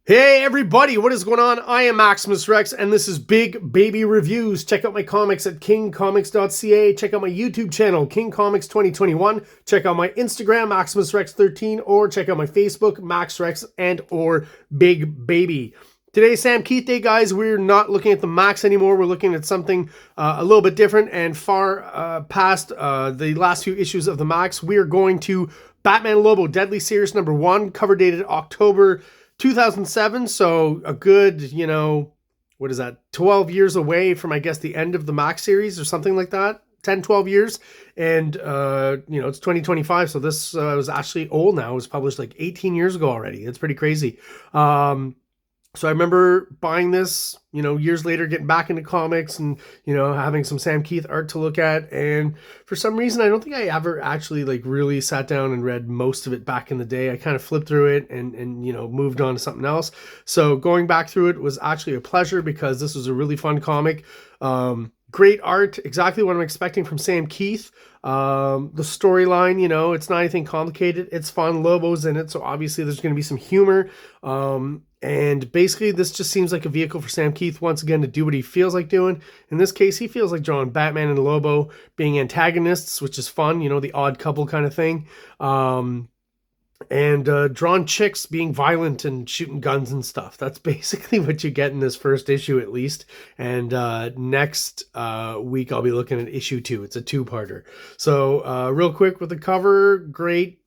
Hey everybody, what is going on? I am Maximus Rex and this is Big Baby Reviews. Check out my comics at KingComics.CA. Check out my YouTube channel, King Comics 2021. Check out my Instagram, MaximusRex13, or check out my Facebook, MaxRex and or Big Baby. Today's Sam Kieth Day, guys. We're not looking at the Max anymore. We're looking at something a little bit different and far past the last few issues of the Max. We are going to Batman Lobo Deadly Series #1, cover dated October 2007, so a good, what is that, 12 years away from, I guess, the end of the Max series or something like that, 10, 12 years, and, it's 2025, so this was actually old now. It was published like 18 years ago already. It's pretty crazy. So I remember buying this, years later, getting back into comics and, having some Sam Kieth art to look at. And for some reason, I don't think I ever actually really sat down and read most of it back in the day. I kind of flipped through it and moved on to something else. So going back through it was actually a pleasure because this was a really fun comic. Great art, exactly what I'm expecting from Sam Kieth. The storyline, it's not anything complicated. It's fun. Lobo's in it, so obviously there's going to be some humor. And basically this just seems like a vehicle for Sam Kieth once again to do what he feels like doing. In this case, he feels like drawing Batman and Lobo being antagonists, which is fun, the odd couple kind of thing. And drawn chicks being violent and shooting guns and stuff. That's basically what you get in this first issue, at least. And next week I'll be looking at issue 2. It's a 2-parter. So real quick with the cover, great,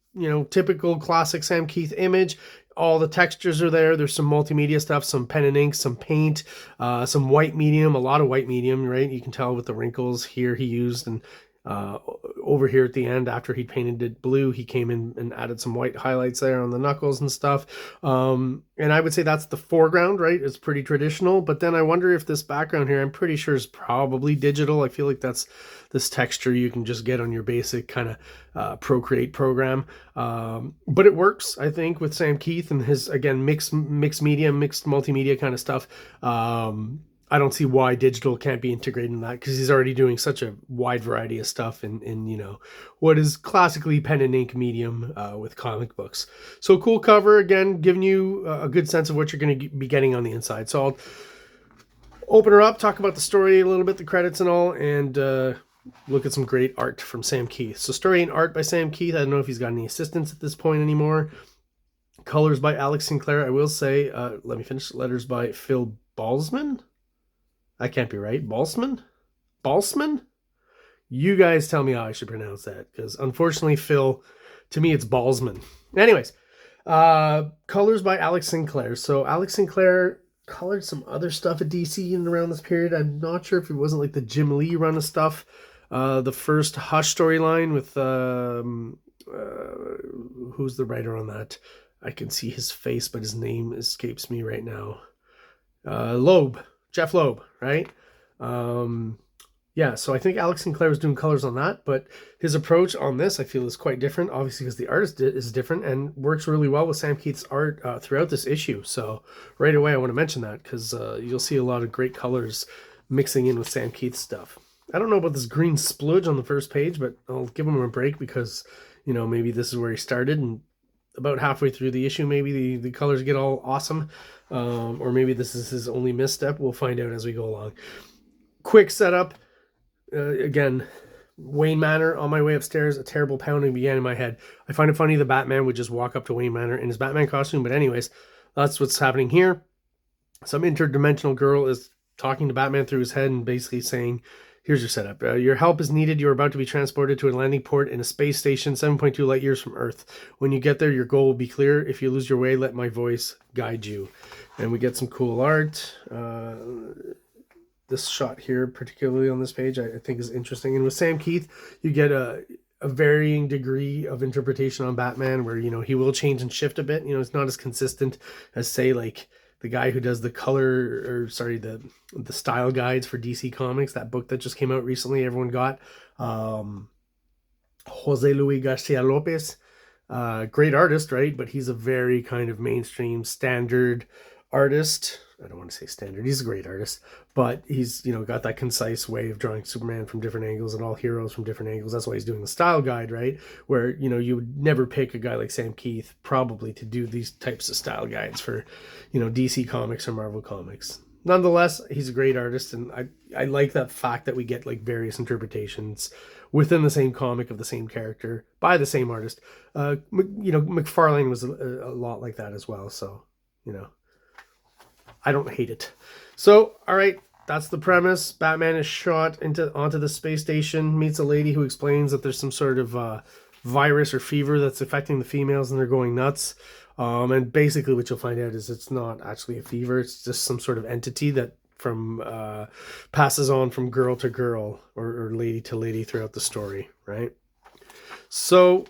typical classic Sam Kieth image. All the textures are there. There's some multimedia stuff, some pen and ink, some paint, some white medium, a lot of white medium, right? You can tell with the wrinkles here he used, and over here at the end, after he painted it blue, he came in and added some white highlights there on the knuckles and stuff. And I would say that's the foreground, right? It's pretty traditional, but then I wonder if this background here, I'm pretty sure is probably digital. I feel like that's this texture you can just get on your basic kind of Procreate program. But it works, I think, with Sam Kieth and his, again, mixed media, mixed multimedia kind of stuff. I don't see why digital can't be integrated in that because he's already doing such a wide variety of stuff in what is classically pen and ink medium with comic books. So cool cover, again, giving you a good sense of what you're going to be getting on the inside. So I'll open her up, talk about the story a little bit, the credits and all, and look at some great art from Sam Kieth. So story and art by Sam Kieth. I don't know if he's got any assistants at this point anymore. Colors by Alex Sinclair. I will say, let me finish. Letters by Phil Balsman. I can't be right. Balsman? You guys tell me how I should pronounce that, because unfortunately, Phil, to me, it's Balsman. Anyways, colors by Alex Sinclair. So Alex Sinclair colored some other stuff at DC in and around this period. I'm not sure if it wasn't like the Jim Lee run of stuff. The first Hush storyline with, who's the writer on that? I can see his face, but his name escapes me right now. Loeb. Jeff Loeb, right? Yeah, so I think Alex Sinclair was doing colors on that, but his approach on this I feel is quite different, obviously, because the artist is different and works really well with Sam Kieth's art throughout this issue. So right away I want to mention that because you'll see a lot of great colors mixing in with Sam Kieth's stuff. I don't know about this green spludge on the first page, but I'll give him a break because, maybe this is where he started, and about halfway through the issue, maybe the colors get all awesome. Or maybe this is his only misstep. We'll find out as we go along. Quick setup. Again, Wayne Manor. On my way upstairs, a terrible pounding began in my head. I find it funny the Batman would just walk up to Wayne Manor in his Batman costume. But anyways, that's what's happening here. Some interdimensional girl is talking to Batman through his head and basically saying, here's your setup. Your help is needed. You're about to be transported to a landing port in a space station 7.2 light years from Earth. When you get there, your goal will be clear. If you lose your way, let my voice guide you. And we get some cool art. This shot here, particularly on this page, I think is interesting. And with Sam Kieth, you get a varying degree of interpretation on Batman where, he will change and shift a bit. It's not as consistent as, say, like the guy who does the the style guides for DC Comics, that book that just came out recently, everyone got, Jose Luis Garcia Lopez, great artist, right? But he's a very kind of mainstream standard artist. I don't want to say standard, he's a great artist, but he's, you know, got that concise way of drawing Superman from different angles and all heroes from different angles. That's why he's doing the style guide, right? Where, you know, you would never pick a guy like Sam Kieth probably to do these types of style guides for, you know, DC Comics or Marvel Comics. Nonetheless, he's a great artist, and I like that fact that we get like various interpretations within the same comic of the same character by the same artist. You know, McFarlane was a lot like that as well, so, you know, I don't hate it. So, all right, that's the premise. Batman is shot onto the space station, meets a lady who explains that there's some sort of virus or fever that's affecting the females and they're going nuts. And basically what you'll find out is it's not actually a fever. It's just some sort of entity that passes on from girl to girl or lady to lady throughout the story, right? So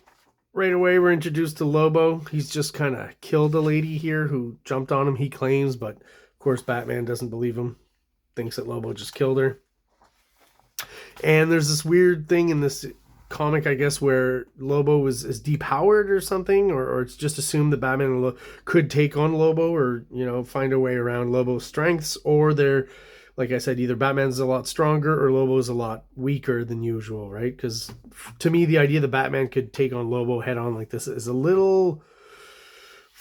right away we're introduced to Lobo. He's just kind of killed a lady here who jumped on him, he claims, but of course Batman doesn't believe him, thinks that Lobo just killed her. And there's this weird thing in this comic, I guess, where Lobo is depowered or something, or it's just assumed that Batman could take on Lobo, or, you know, find a way around Lobo's strengths, or they're, like I said, either Batman's a lot stronger or Lobo's a lot weaker than usual, right? Because to me, the idea that Batman could take on Lobo head on like this is a little,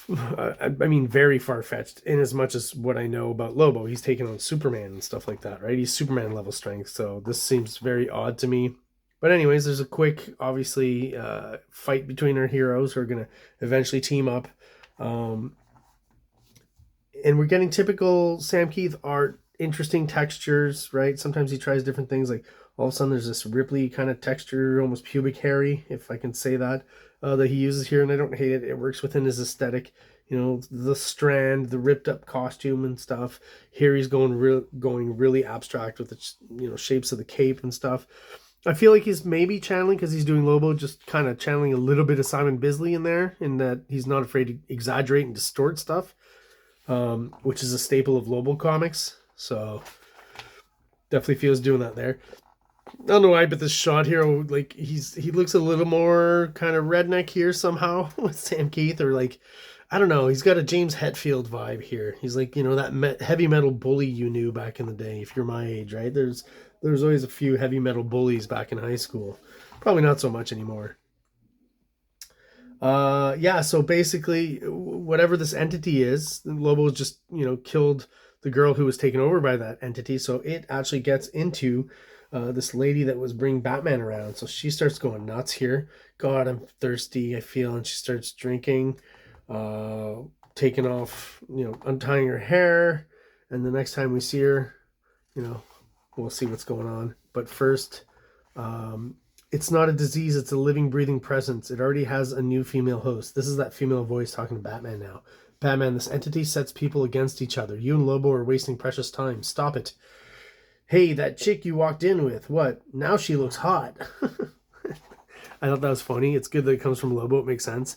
I mean, very far-fetched in as much as what I know about Lobo. He's taken on Superman and stuff like that, right? He's Superman level strength, so this seems very odd to me. But anyways, there's a quick, obviously, fight between our heroes who are going to eventually team up. And we're getting typical Sam Kieth art, interesting textures, right? Sometimes he tries different things. Like, all of a sudden, there's this Ripley kind of texture, almost pubic hairy, if I can say that, that he uses here. And I don't hate it. It works within his aesthetic. You know, the strand, the ripped up costume and stuff. Here he's going really abstract with the, you know, shapes of the cape and stuff. I feel like he's maybe channeling, because he's doing Lobo, just kind of channeling a little bit of Simon Bisley in there, in that he's not afraid to exaggerate and distort stuff, which is a staple of Lobo comics. So definitely feels doing that there. I don't know why, but this shot here, like, he looks a little more kind of redneck here somehow with Sam Kieth, or like, I don't know, he's got a James Hetfield vibe here. He's like, you know, that heavy metal bully you knew back in the day, if you're my age, right? There's always a few heavy metal bullies back in high school. Probably not so much anymore. Yeah, so basically, whatever this entity is, Lobo just, you know, killed the girl who was taken over by that entity. So it actually gets into this lady that was bringing Batman around. So she starts going nuts here. God, I'm thirsty, I feel. And she starts drinking, taking off, you know, untying her hair. And the next time we see her, you know, we'll see what's going on. But first, it's not a disease. It's a living, breathing presence. It already has a new female host. This is that female voice talking to Batman now. Batman, this entity sets people against each other. You and Lobo are wasting precious time. Stop it. Hey, that chick you walked in with, what? Now she looks hot. I thought that was funny. It's good that it comes from Lobo. It makes sense.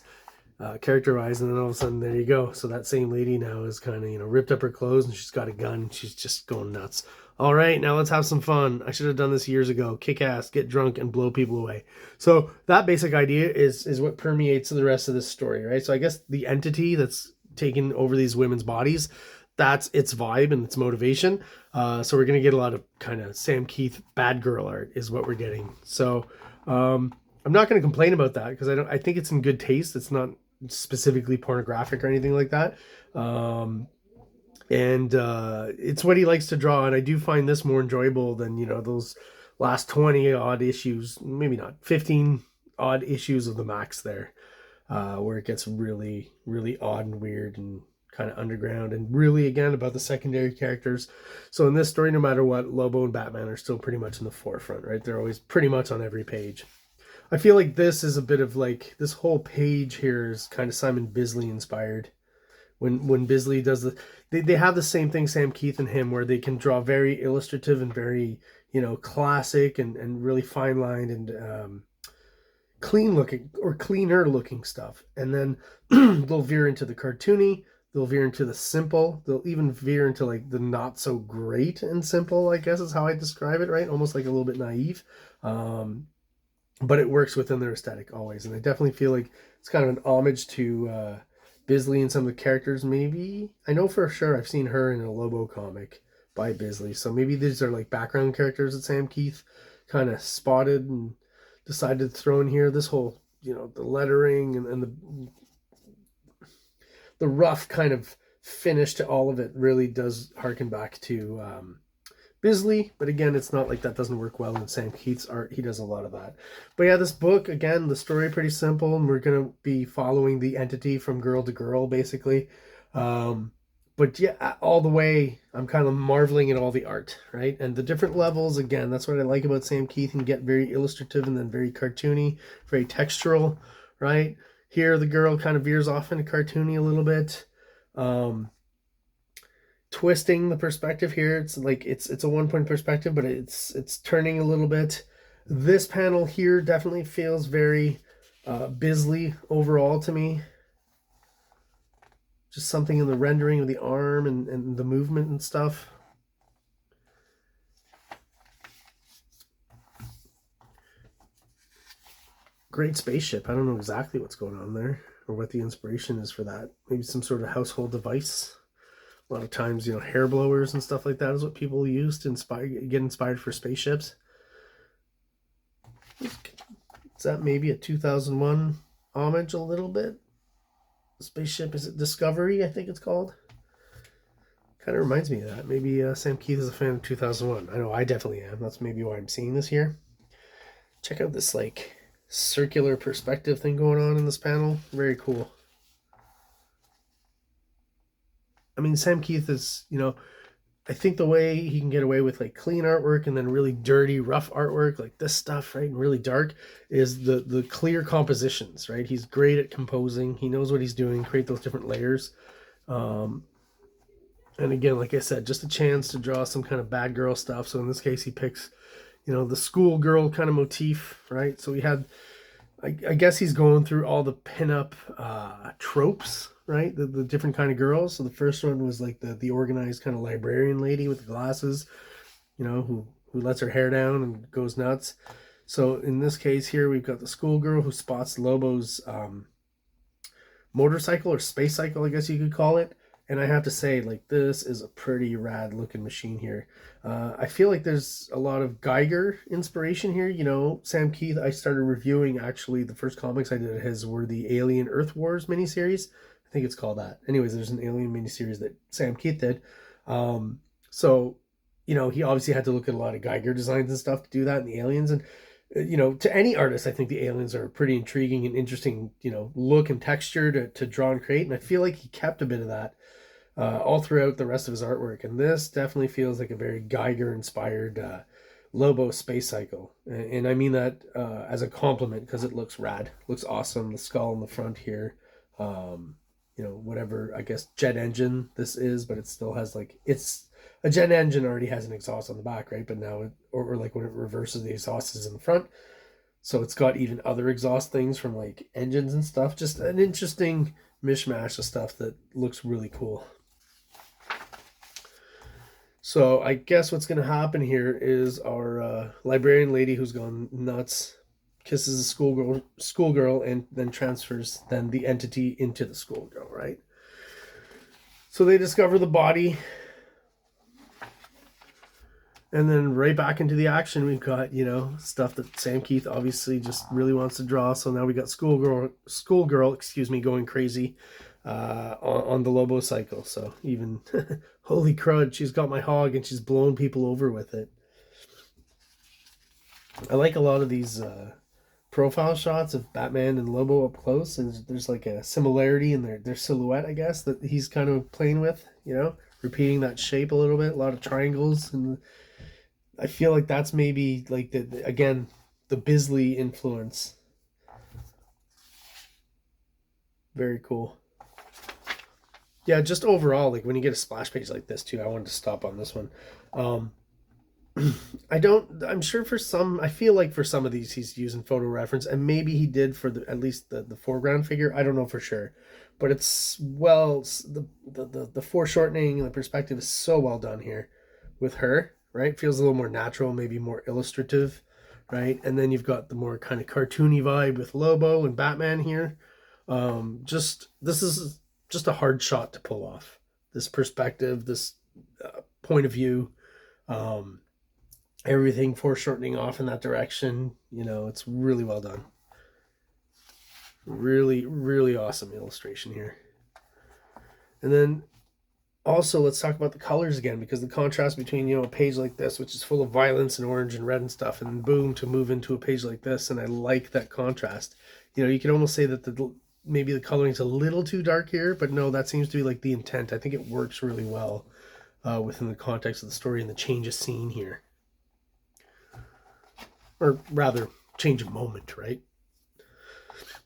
Character-wise, and then all of a sudden, there you go. So that same lady now is kind of, you know, ripped up her clothes, and she's got a gun. She's just going nuts. All right, now let's have some fun. I should have done this years ago. Kick ass, get drunk, and blow people away. So that basic idea is what permeates the rest of this story, right? So I guess the entity that's taken over these women's bodies, that's its vibe and its motivation. So we're going to get a lot of kind of Sam Kieth bad girl art is what we're getting. So I'm not going to complain about that, because I think it's in good taste. It's not specifically pornographic or anything like that. And it's what he likes to draw, and I do find this more enjoyable than, you know, those last 20 odd issues, maybe not 15 odd issues of the Max there, where it gets really odd and weird and kind of underground, and really, again, about the secondary characters. So in this story, no matter what, Lobo and Batman are still pretty much in the forefront, right? They're always pretty much on every page. I feel like this is a bit of like, this whole page here is kind of Simon Bisley inspired. When Bisley does they have the same thing, Sam Kieth and him, where they can draw very illustrative and very, you know, classic and really fine lined and clean looking, or cleaner looking stuff. And then they'll veer into the cartoony, they'll veer into the simple, they'll even veer into like the not so great and simple, I guess is how I describe it, right? Almost like a little bit naive. But it works within their aesthetic always. And I definitely feel like it's kind of an homage to Bisley and some of the characters, maybe. I know for sure I've seen her in a Lobo comic by Bisley. So maybe these are like background characters that Sam Kieth kind of spotted and decided to throw in here. This whole, you know, the lettering and the rough kind of finish to all of it really does harken back to Bisley, but again, it's not like that doesn't work well in Sam Kieth's art. He does a lot of that. But yeah, this book, again, the story pretty simple, and we're going to be following the entity from girl to girl, basically. But yeah, all the way, I'm kind of marveling at all the art, right? And the different levels, again, that's what I like about Sam Kieth. He can get very illustrative and then very cartoony, very textural, right? Here, the girl kind of veers off into cartoony a little bit. Twisting the perspective here. It's like it's a 1-point perspective, but it's turning a little bit. This panel here definitely feels very Bisley overall to me. Just something in the rendering of the arm and the movement and stuff. Great spaceship. I don't know exactly what's going on there or what the inspiration is for that. Maybe some sort of household device. A lot of times, you know, hair blowers and stuff like that is what people use to get inspired for spaceships. Is that maybe a 2001 homage a little bit? The spaceship, is it Discovery, I think it's called? Kind of reminds me of that. Maybe Sam Kieth is a fan of 2001. I know I definitely am. That's maybe why I'm seeing this here. Check out this like circular perspective thing going on in this panel. Very cool. I mean, Sam Kieth is, you know, I think the way he can get away with like clean artwork and then really dirty, rough artwork like this stuff, right, and really dark, is the clear compositions, right? He's great at composing. He knows what he's doing, create those different layers. And again, like I said, just a chance to draw some kind of bad girl stuff. So in this case, he picks, you know, the schoolgirl kind of motif, right? So we had, I guess he's going through all the pinup tropes, right? The different kind of girls. So the first one was like the organized kind of librarian lady with the glasses, you know, who lets her hair down and goes nuts. So in this case here, we've got the schoolgirl who spots Lobo's motorcycle or space cycle, I guess you could call it. And I have to say, like, this is a pretty rad looking machine here. I feel like there's a lot of Geiger inspiration here. You know, Sam Kieth, I started reviewing, actually, the first comics I did of his were the Alien Earth Wars miniseries. I think it's called that. Anyways, there's an Alien miniseries that Sam Kieth did. So, you know, he obviously had to look at a lot of Geiger designs and stuff to do that, and the aliens. And, you know, to any artist, I think the aliens are a pretty intriguing and interesting, you know, look and texture to draw and create. And I feel like he kept a bit of that all throughout the rest of his artwork. And this definitely feels like a very Geiger-inspired Lobo space cycle. And I mean that as a compliment, because it looks rad. It looks awesome. The skull in the front here. You know, whatever, I guess, jet engine this is, but it still has, like, it's a jet engine already has an exhaust on the back, right? But now, or like when it reverses, the exhaust is in the front. So it's got even other exhaust things from, like, engines and stuff. Just an interesting mishmash of stuff that looks really cool. So I guess what's going to happen here is our librarian lady who's gone nuts kisses the schoolgirl and then transfers then the entity into the schoolgirl, right? So they discover the body. And then right back into the action, we've got, you know, stuff that Sam Kieth obviously just really wants to draw. So now we got schoolgirl, excuse me, going crazy on the Lobo cycle. So even, holy crud, she's got my hog and she's blowing people over with it. I like a lot of these profile shots of Batman and Lobo up close, and there's like a similarity in their silhouette, I guess, that he's kind of playing with, you know, repeating that shape a little bit, a lot of triangles, and I feel like that's maybe like again the Bisley influence. Very cool. Yeah, just overall, like when you get a splash page like this too, I wanted to stop on this one. I'm sure for some, I feel like for some of these he's using photo reference, and maybe he did for at least the foreground figure. I don't know for sure, but it's, well, the foreshortening and the perspective is so well done here with her, right? Feels a little more natural, maybe more illustrative, right? And then you've got the more kind of cartoony vibe with Lobo and Batman here. This is just a hard shot to pull off. This perspective, this point of view, everything foreshortening off in that direction. You know, it's really well done. Really, really awesome illustration here. And then also, let's talk about the colors again, because the contrast between, you know, a page like this, which is full of violence and orange and red and stuff, and then boom, to move into a page like this, and I like that contrast. You know, you can almost say that maybe the coloring's a little too dark here, but no, that seems to be like the intent. I think it works really well within the context of the story and the change of scene here. Or rather, change of moment, right?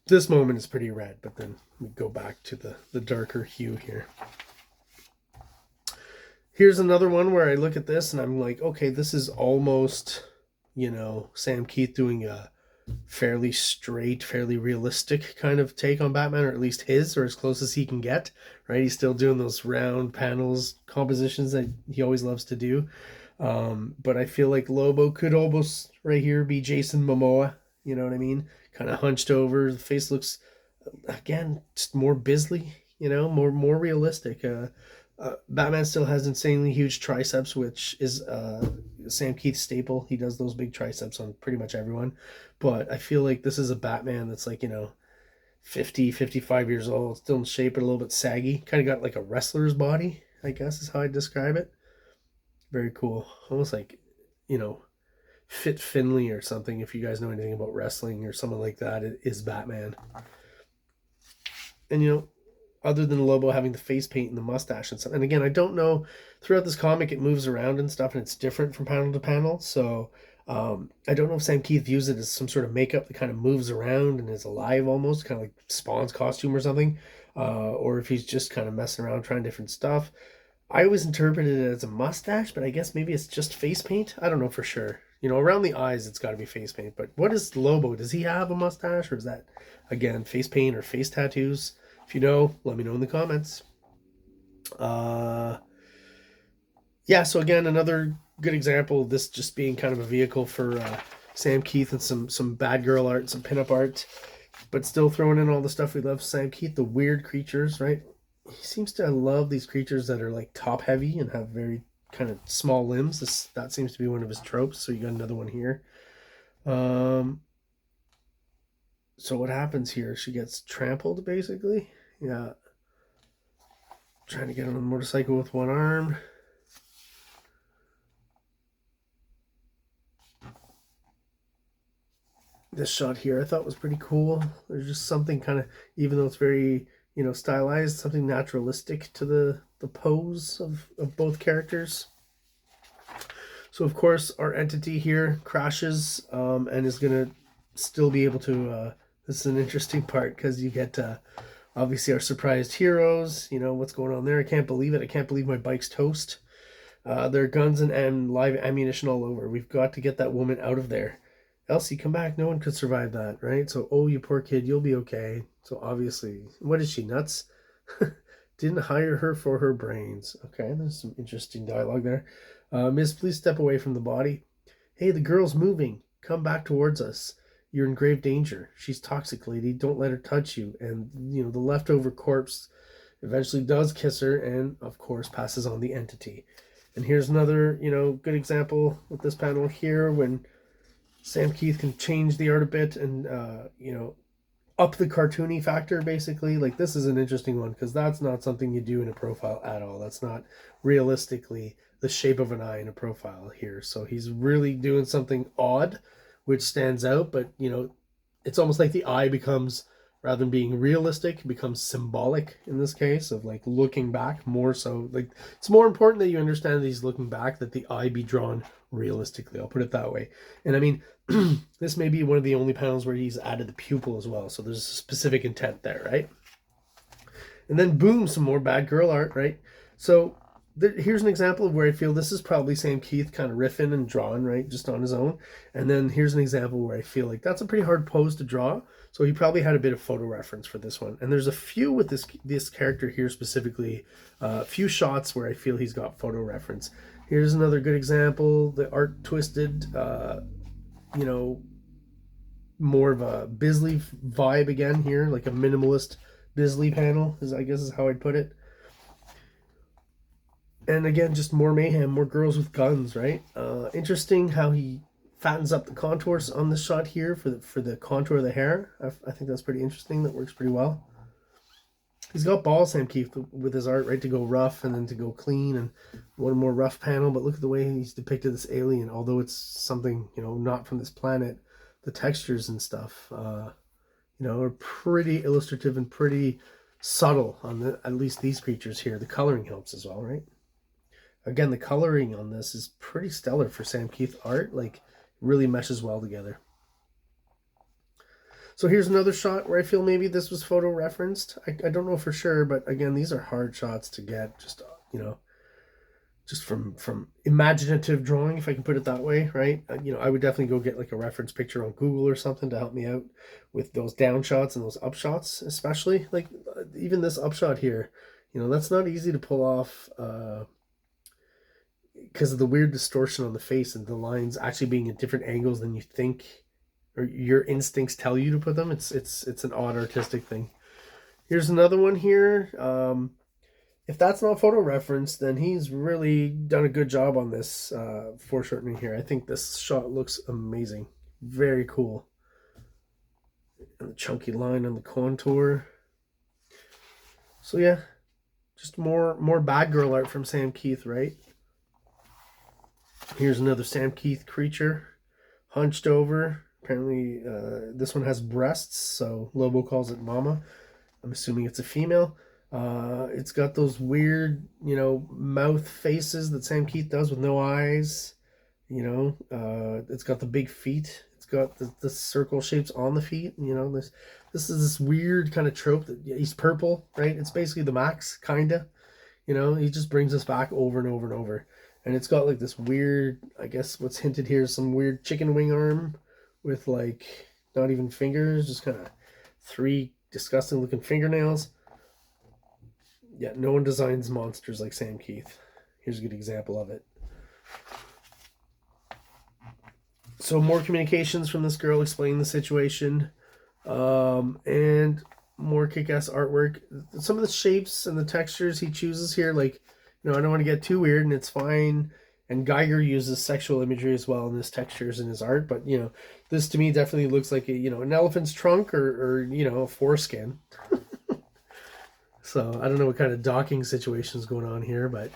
This moment is pretty red, but then we go back to the darker hue here. Here's another one where I look at this and I'm like, okay, this is almost, you know, Sam Kieth doing a fairly straight, fairly realistic kind of take on Batman, or at least his, or as close as he can get, right? He's still doing those round panels compositions that he always loves to do. But I feel like Lobo could almost right here be Jason Momoa, you know what I mean? Kind of hunched over. The face looks, again, just more Bisley, you know, more realistic. Batman still has insanely huge triceps, which is Sam Kieth's staple. He does those big triceps on pretty much everyone. But I feel like this is a Batman that's like, you know, 50, 55 years old, still in shape, but a little bit saggy. Kind of got like a wrestler's body, I guess is how I'd describe it. Very cool. Almost like, you know, Fit Finley or something, if you guys know anything about wrestling or someone like that. It is Batman. And, you know, other than Lobo having the face paint and the mustache and stuff. And again, I don't know, throughout this comic it moves around and stuff and it's different from panel to panel. So I don't know if Sam Kieth views it as some sort of makeup that kind of moves around and is alive almost, kind of like Spawn's costume or something. Or if he's just kind of messing around trying different stuff. I always interpreted it as a mustache, but I guess maybe it's just face paint. I don't know for sure. You know, around the eyes, it's got to be face paint. But what is Lobo? Does he have a mustache, or is that, again, face paint or face tattoos? If you know, let me know in the comments. Yeah, so again, another good example of this just being kind of a vehicle for Sam Kieth and some bad girl art, some pinup art, but still throwing in all the stuff we love. Sam Kieth, the weird creatures, right? He seems to love these creatures that are like top heavy and have very kind of small limbs. That seems to be one of his tropes. So you got another one here. So what happens here? She gets trampled, basically. Yeah. Trying to get on a motorcycle with one arm. This shot here I thought was pretty cool. There's just something kind of, even though it's very, you know, stylized, something naturalistic to the pose of both characters. So of course our entity here crashes and is going to still be able to, this is an interesting part because you get obviously our surprised heroes, you know, what's going on there. I can't believe it. I can't believe my bike's toast. There are guns and live ammunition all over. We've got to get that woman out of there. Elsie, come back. No one could survive that, right? So, oh, you poor kid, you'll be okay. So obviously, what is she, nuts? Didn't hire her for her brains. Okay, there's some interesting dialogue there. Miss, please step away from the body. Hey, the girl's moving. Come back towards us. You're in grave danger. She's toxic, lady. Don't let her touch you. And, you know, the leftover corpse eventually does kiss her and, of course, passes on the entity. And here's another, you know, good example with this panel here when Sam Kieth can change the art a bit and, you know, up the cartoony factor, basically. Like, this is an interesting one because that's not something you do in a profile at all. That's not realistically the shape of an eye in a profile here. So he's really doing something odd, which stands out. But, you know, it's almost like the eye becomes, rather than being realistic, becomes symbolic in this case of, like, looking back more so. Like, it's more important that you understand that he's looking back, that the eye be drawn realistically. I'll put it that way. And I mean, this may be one of the only panels where he's added the pupil as well. So there's a specific intent there, right? And then boom, some more bad girl art, right? So here's an example of where I feel this is probably Sam Kieth kind of riffing and drawing, right? Just on his own. And then here's an example where I feel like that's a pretty hard pose to draw. So he probably had a bit of photo reference for this one. And there's a few with this character here specifically, a few shots where I feel he's got photo reference. Here's another good example. The art twisted, you know, more of a Bisley vibe again here, like a minimalist Bisley panel, I guess is how I'd put it. And again, just more mayhem, more girls with guns, right? Interesting how he fattens up the contours on this shot here for the contour of the hair. I think that's pretty interesting. That works pretty well. He's got balls, Sam Kieth, with his art, right, to go rough and then to go clean, and one more rough panel. But look at the way he's depicted this alien. Although it's something, you know, not from this planet, the textures and stuff, you know, are pretty illustrative and pretty subtle on at least these creatures here. The coloring helps as well, right? Again, the coloring on this is pretty stellar for Sam Kieth art. Like, really meshes well together. So here's another shot where I feel maybe this was photo referenced. I don't know for sure, but again, these are hard shots to get, just, you know, just from imaginative drawing, if I can put it that way, right? You know, I would definitely go get like a reference picture on Google or something to help me out with those down shots and those up shots, especially. Like, even this up shot here, you know, that's not easy to pull off, because of the weird distortion on the face and the lines actually being at different angles than you think or your instincts tell you to put them. It's an odd artistic thing. Here's another one here. If that's not photo reference, then he's really done a good job on this foreshortening here. I think this shot looks amazing. Very cool. And the chunky line on the contour. So yeah, just more bad girl art from Sam Kieth, right? Here's another Sam Kieth creature, hunched over. Apparently, this one has breasts, so Lobo calls it Mama. I'm assuming it's a female. It's got those weird, you know, mouth faces that Sam Kieth does with no eyes. You know, it's got the big feet. It's got the circle shapes on the feet. You know, this is this weird kind of trope that he's purple, right? It's basically the Max, kinda. You know, he just brings us back over and over and over. And it's got like this weird, I guess what's hinted here is some weird chicken wing arm with like not even fingers, just kind of 3 disgusting looking fingernails. Yeah, no one designs monsters like Sam Kieth. Here's a good example of it. So more communications from this girl explaining the situation, and more kick-ass artwork. Some of the shapes and the textures he chooses here, like, you know, I don't want to get too weird, and it's fine. And Geiger uses sexual imagery as well in his textures and his art. But, you know, this to me definitely looks like, you know, an elephant's trunk or you know, a foreskin. So I don't know what kind of docking situation is going on here, but...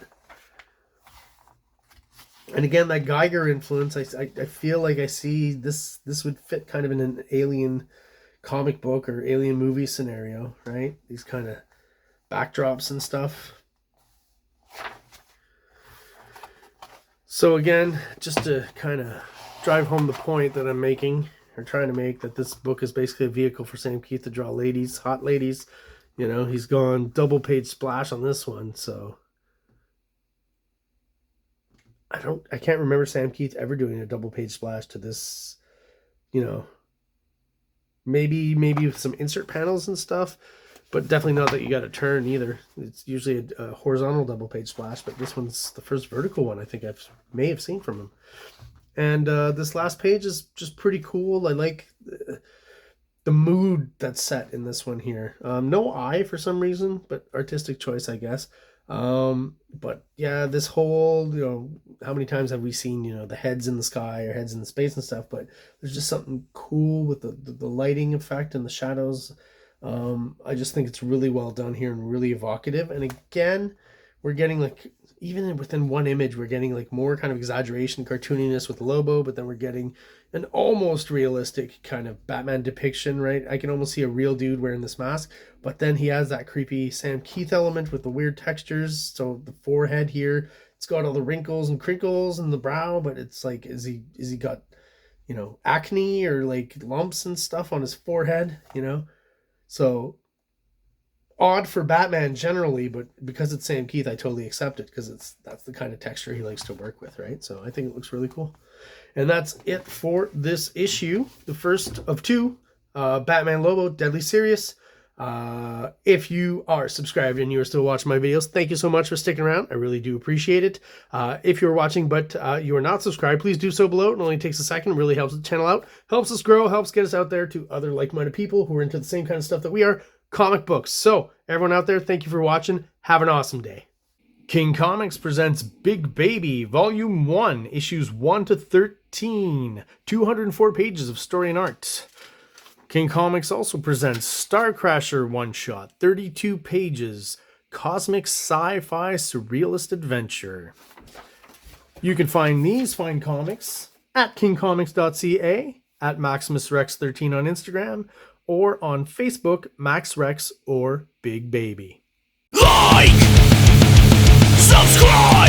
And again, that Geiger influence, I feel like I see this would fit kind of in an alien comic book or alien movie scenario, right? These kind of backdrops and stuff. So again, just to kind of drive home the point that I'm making, or trying to make, that this book is basically a vehicle for Sam Kieth to draw ladies, hot ladies. You know, he's gone double page splash on this one, so I can't remember Sam Kieth ever doing a double page splash to this, you know. Maybe with some insert panels and stuff, but definitely not that you got to turn either. It's usually a horizontal double page splash, but this one's the first vertical one I think I may have seen from him. And this last page is just pretty cool. I like the mood that's set in this one here. No eye for some reason, but artistic choice, I guess. But yeah, this whole, you know, how many times have we seen, you know, the heads in the sky or heads in the space and stuff, but there's just something cool with the lighting effect and the shadows. I just think it's really well done here and really evocative. And again, we're getting like, even within one image, we're getting like more kind of exaggeration, cartooniness with Lobo, but then we're getting an almost realistic kind of Batman depiction, right? I can almost see a real dude wearing this mask, but then he has that creepy Sam Kieth element with the weird textures. So the forehead here, it's got all the wrinkles and crinkles in the brow, but it's like, is he got, you know, acne or like lumps and stuff on his forehead, you know? So odd for Batman generally, but because it's Sam Kieth, I totally accept it, because that's the kind of texture he likes to work with, right? So I think it looks really cool. And that's it for this issue, the first of 2, Batman Lobo, Deadly Serious. If you are subscribed and you are still watching my videos, thank you so much for sticking around. I really do appreciate it. If you're watching but you are not subscribed, please do so below. It only takes a second. It really helps the channel out, helps us grow, helps get us out there to other like-minded people who are into the same kind of stuff that we are. comic books. So everyone out there, thank you for watching. Have an awesome day. King Comics presents Big Baby, Volume 1, Issues 1 to 13, 204 pages of story and art. King Comics also presents Star Crasher one-shot, 32 pages, cosmic sci-fi surrealist adventure. You can find these fine comics at KingComics.CA, at MaximusRex13 on Instagram, or on Facebook, MaxRex or Big Baby. Like, subscribe!